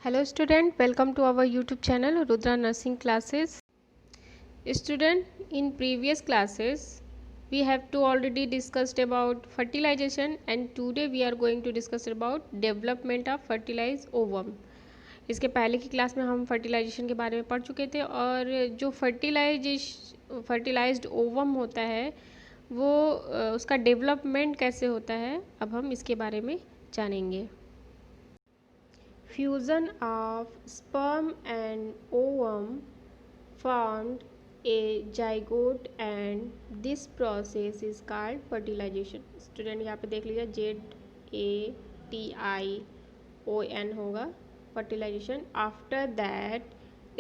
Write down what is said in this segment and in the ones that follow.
Hello student, welcome to our YouTube channel Rudra Nursing Classes. Student, in previous classes we have to already discussed about fertilization and today we are going to discuss about development of fertilized ovum. इसके पहले की class में हम fertilisation के बारे में पढ़ चुके थे और जो फर्टिलाइज्ड ओवम होता है वो उसका डेवलपमेंट कैसे होता है अब हम इसके बारे में जानेंगे. Fusion of sperm and ovum formed a zygote and this process is called fertilization. Student यहाँ पे देख लीजिए ZATION होगा fertilization. After that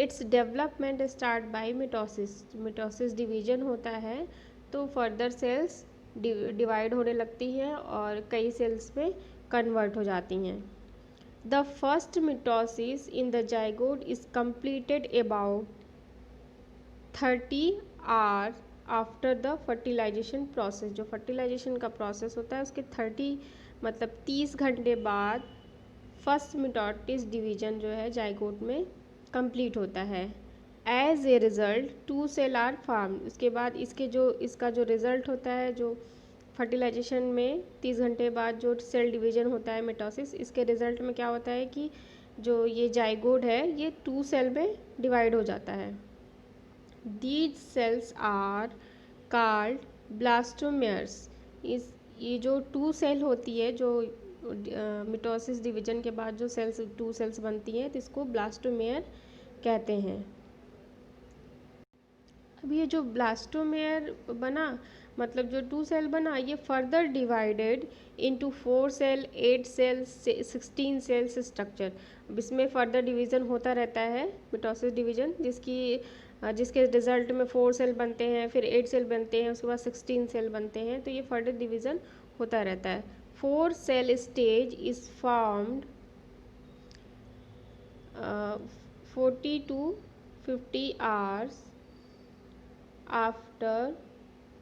its development start by mitosis. Mitosis division होता है तो further cells डिवाइड होने लगती हैं और कई cells में कन्वर्ट हो जाती हैं. The first mitosis in the zygote is completed about 30 hours after the fertilization process. जो fertilization का process होता है उसके 30 घंटे बाद फर्स्ट मिटोसिस डिवीजन जो है जाइगोट में कंप्लीट होता है. As a result 2 cell are form. उसके बाद इसका जो रिजल्ट होता है जो फर्टिलाइजेशन में 30 घंटे बाद जो सेल डिवीजन होता है मिटोसिस, इसके रिजल्ट में क्या होता है कि जो ये जाइगोट है ये 2 सेल में डिवाइड हो जाता है. These cells are called blastomeres. ये जो 2 सेल होती है जो मिटोसिस डिवीजन के बाद जो 2 सेल्स बनती हैं तो इसको ब्लास्टोमेयर कहते हैं. अब ये जो ब्लास्टोमेयर बना मतलब जो 2 सेल बना ये further divided into 4 cell 8 cell 16 cells structure. अब इसमें फर्दर डिवीज़न होता रहता है मिटोसिस डिवीज़न जिसके रिजल्ट में 4 सेल बनते हैं फिर 8 सेल बनते हैं उसके बाद 16 सेल बनते हैं तो ये फर्दर डिवीज़न होता रहता है. 4 cell stage is formed 40 to 50 hours after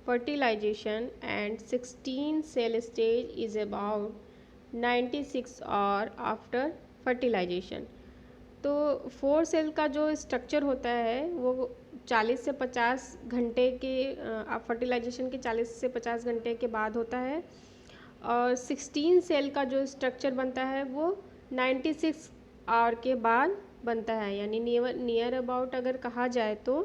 fertilization and 16 cell stage is about 96 hour after fertilization. तो 4 सेल का जो स्ट्रक्चर होता है वो 40 से 50 घंटे के फर्टिलाइजेशन के 40 से 50 घंटे के बाद होता है और 16 सेल का जो स्ट्रक्चर बनता है वो 96 आवर के बाद बनता है. यानी नियर अबाउट अगर कहा जाए तो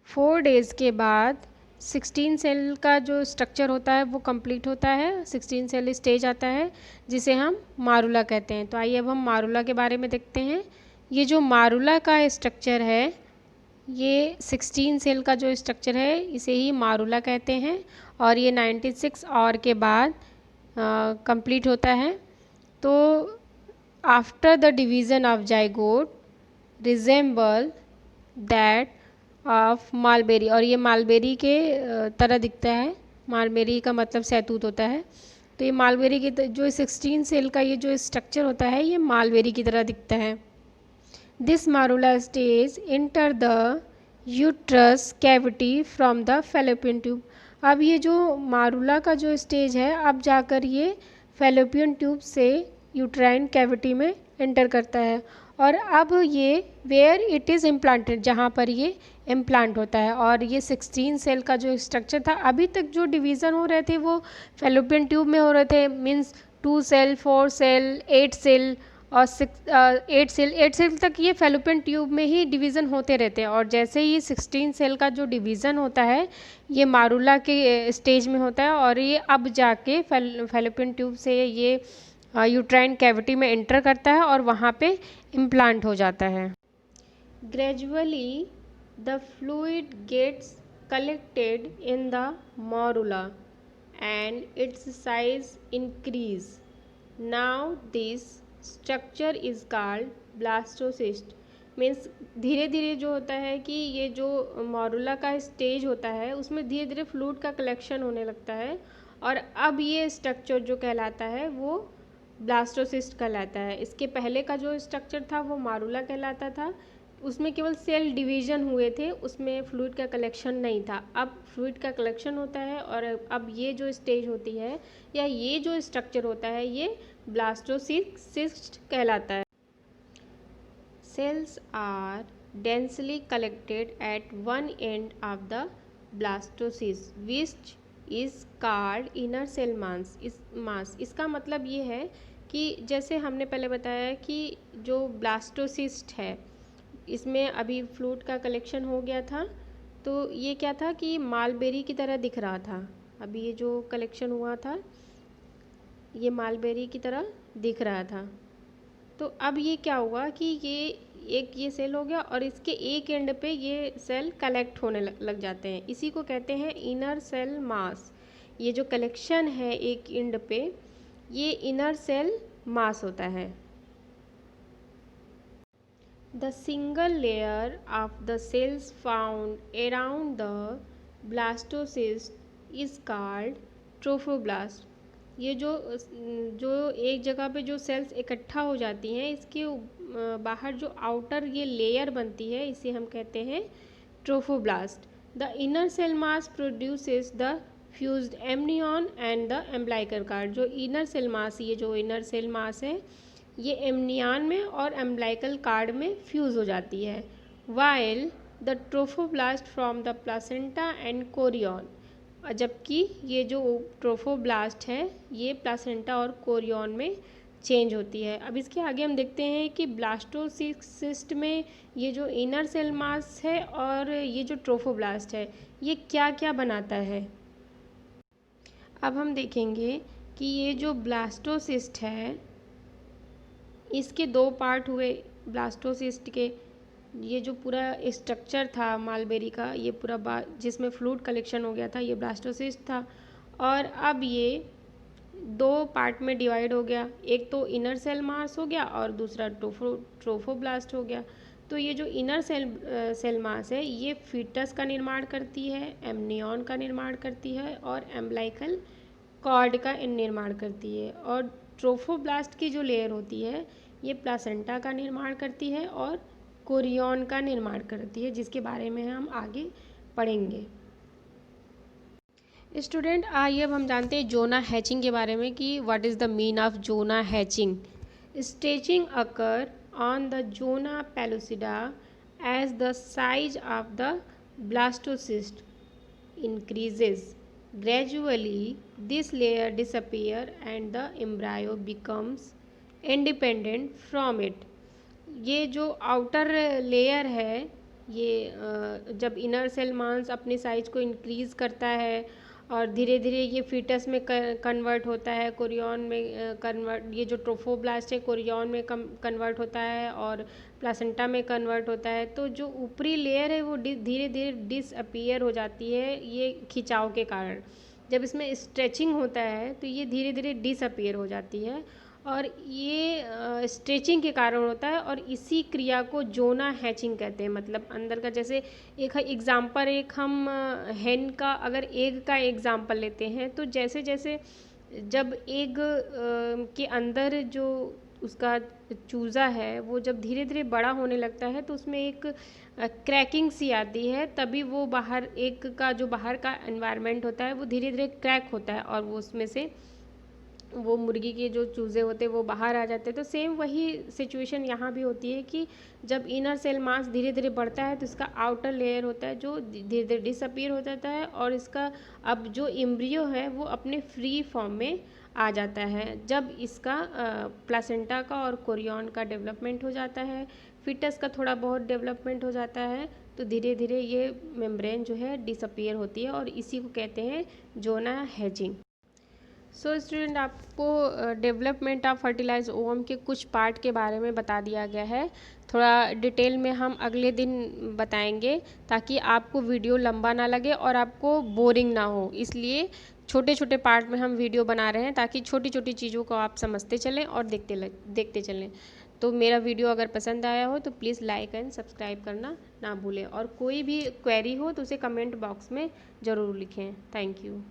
4 डेज़ के बाद 16 सेल का जो स्ट्रक्चर होता है वो कंप्लीट होता है. 16 सेल स्टेज आता है जिसे हम मारुला कहते हैं. तो आइए अब हम मारुला के बारे में देखते हैं. ये जो मारुला का स्ट्रक्चर है ये 16 सेल का जो स्ट्रक्चर है इसे ही मारुला कहते हैं और ये 96 आवर के बाद कंप्लीट होता है. तो after the division of zygote resemble that of mulberry. और ये मालबेरी के तरह दिखता है. मालबेरी का मतलब सहतूत होता है. तो ये मालबेरी की जो 16 सेल का ये जो स्ट्रक्चर होता है ये मालबेरी की तरह दिखता है. This morula stage enter the uterus cavity from the fallopian tube. अब ये जो मारुला का जो स्टेज है अब जाकर ये फैलोपियन ट्यूब से यूट्राइन कैविटी में एंटर करता है और अब ये वेयर इट इज़ इम्प्लांटेड जहाँ पर ये इम्प्लांट होता है. और ये 16 सेल का जो स्ट्रक्चर था अभी तक जो डिवीज़न हो रहे थे वो फैलोपियन ट्यूब में हो रहे थे. मीन्स 2 सेल 4 सेल 8 सेल और 8 सेल तक ये फैलोपियन ट्यूब में ही डिवीज़न होते रहते हैं. और जैसे ही 16 सेल का जो डिवीज़न होता है ये मारुला के स्टेज में होता है और ये अब जाके फैलोपियन ट्यूब से ये यूट्राइन कैविटी में एंटर करता है और वहाँ पे इम्प्लांट हो जाता है. Gradually the fluid gets collected in the morula and its size increase. Now this structure is called blastocyst. Means धीरे धीरे जो होता है कि ये जो मारुला का स्टेज होता है उसमें धीरे धीरे फ्लूइड का कलेक्शन होने लगता है और अब ये स्ट्रक्चर जो कहलाता है वो ब्लास्टोसिस्ट कहलाता है. इसके पहले का जो स्ट्रक्चर था वो मारुला कहलाता था. उसमें केवल सेल डिवीज़न हुए थे उसमें फ्लूइड का कलेक्शन नहीं था. अब फ्लूइड का कलेक्शन होता है और अब ये जो स्टेज होती है या ये जो स्ट्रक्चर होता है ये ब्लास्टोसिस्ट कहलाता है. cells are densely collected at one end of the blastocyst which is called inner cell mass। इसका मतलब ये है कि जैसे हमने पहले बताया कि जो ब्लास्टोसिस्ट है इसमें अभी फ्लूइड का कलेक्शन हो गया था, तो ये क्या था कि मालबेरी की तरह दिख रहा था। अभी ये जो कलेक्शन हुआ था ये मालबेरी की तरह दिख रहा था। तो अब ये क्या हुआ कि ये सेल हो गया और इसके एक एंड पे ये सेल कलेक्ट होने लग जाते हैं। इसी को कहते हैं इनर सेल मास। ये जो कलेक्शन है एक एंड पे ये इनर सेल मास होता है। The single layer of the cells found around the blastocyst is called trophoblast. ये जो एक जगह पे जो सेल्स इकट्ठा हो जाती हैं इसके बाहर जो आउटर ये लेयर बनती है इसे हम कहते हैं trophoblast. The inner cell mass produces the fused amnion and the umbilical cord. जो इनर सेल मास है ये एमनियन में और एम्ब्लाइकल कार्ड में फ्यूज हो जाती है। While the trophoblast from the placenta and Korean, जबकि ये जो ट्रोफोब्लास्ट है ये प्लासेंटा और कोरियन में चेंज होती है। अब इसके आगे हम देखते हैं कि ब्लास्टोसिस्ट में ये जो इनर सेल मास है और ये जो ट्रोफोब्लास्ट है ये क्या क्या बनाता है। अब हम देखेंगे कि ये जो ब्लास्टोसिस्ट है इसके दो पार्ट हुए। ब्लास्टोसिस्ट के ये जो पूरा स्ट्रक्चर था मालबेरी का ये पूरा जिसमें फ्लूइड कलेक्शन हो गया था ये ब्लास्टोसिस्ट था, और अब ये दो पार्ट में डिवाइड हो गया। एक तो इनर सेल मास हो गया और दूसरा ट्रोफोब्लास्ट हो गया। तो ये जो इनर सेल मास है ये फीटस का निर्माण करती है, एमनियन का निर्माण करती है और एम्ब्लाइकल कॉर्ड का निर्माण करती है। और ट्रोफोब्लास्ट की जो लेयर होती है ये प्लासेंटा का निर्माण करती है और कोरियन का निर्माण करती है, जिसके बारे में हम आगे पढ़ेंगे। स्टूडेंट आइए अब हम जानते हैं जोना हैचिंग के बारे में कि what is the mean of zona hatching. स्टेचिंग occur on the zona pellucida as the size of the blastocyst increases gradually this layer disappear and the embryo becomes independent from it. ये जो outer layer है ये जब inner cell मास अपनी size को increase करता है और धीरे धीरे ये फीटस में कन्वर्ट होता है, कोरियन में कन्वर्ट, ये जो ट्रोफोब्लास्ट है कोरियन में कन्वर्ट होता है और प्लासेंटा में कन्वर्ट होता है। तो जो ऊपरी लेयर है वो धीरे धीरे डिसअपियर हो जाती है ये खिंचाव के कारण। जब इसमें स्ट्रेचिंग होता है तो ये धीरे धीरे डिसअपियर हो जाती है और ये स्ट्रेचिंग के कारण होता है और इसी क्रिया को जोना हैचिंग कहते हैं। मतलब अंदर का, जैसे एक एग्जाम्पल हम हेन का अगर एग का एग्जाम्पल लेते हैं तो जैसे जैसे जब एग के अंदर जो उसका चूज़ा है वो जब धीरे धीरे बड़ा होने लगता है तो उसमें एक क्रैकिंग सी आती है, तभी वो बाहर एग का जो बाहर का एनवायरनमेंट होता है वो धीरे धीरे क्रैक होता है और वो उसमें से वो मुर्गी के जो चूज़े होते हैं वो बाहर आ जाते हैं। तो सेम वही सिचुएशन यहाँ भी होती है कि जब इनर सेल मास धीरे धीरे बढ़ता है तो इसका आउटर लेयर होता है जो धीरे धीरे डिसअपीयर हो जाता है और इसका अब जो एम्ब्रियो है वो अपने फ्री फॉर्म में आ जाता है। जब इसका प्लासेंटा का और कोरियन का डेवलपमेंट हो जाता है, फिटस का थोड़ा बहुत डेवलपमेंट हो जाता है, तो धीरे धीरे ये मेम्ब्रेन जो है डिसअपीयर होती है और इसी को कहते हैं जोना हैचिंग। सो स्टूडेंट, आपको डेवलपमेंट ऑफ फर्टिलाइज ओवम के कुछ पार्ट के बारे में बता दिया गया है। थोड़ा डिटेल में हम अगले दिन बताएंगे ताकि आपको वीडियो लंबा ना लगे और आपको बोरिंग ना हो। इसलिए छोटे छोटे पार्ट में हम वीडियो बना रहे हैं ताकि छोटी छोटी चीज़ों को आप समझते चलें और देखते चलें। तो मेरा वीडियो अगर पसंद आया हो तो प्लीज़ लाइक एंड सब्सक्राइब करना ना भूलें और कोई भी क्वेरी हो तो उसे कमेंट बॉक्स में ज़रूर लिखें। Thank you.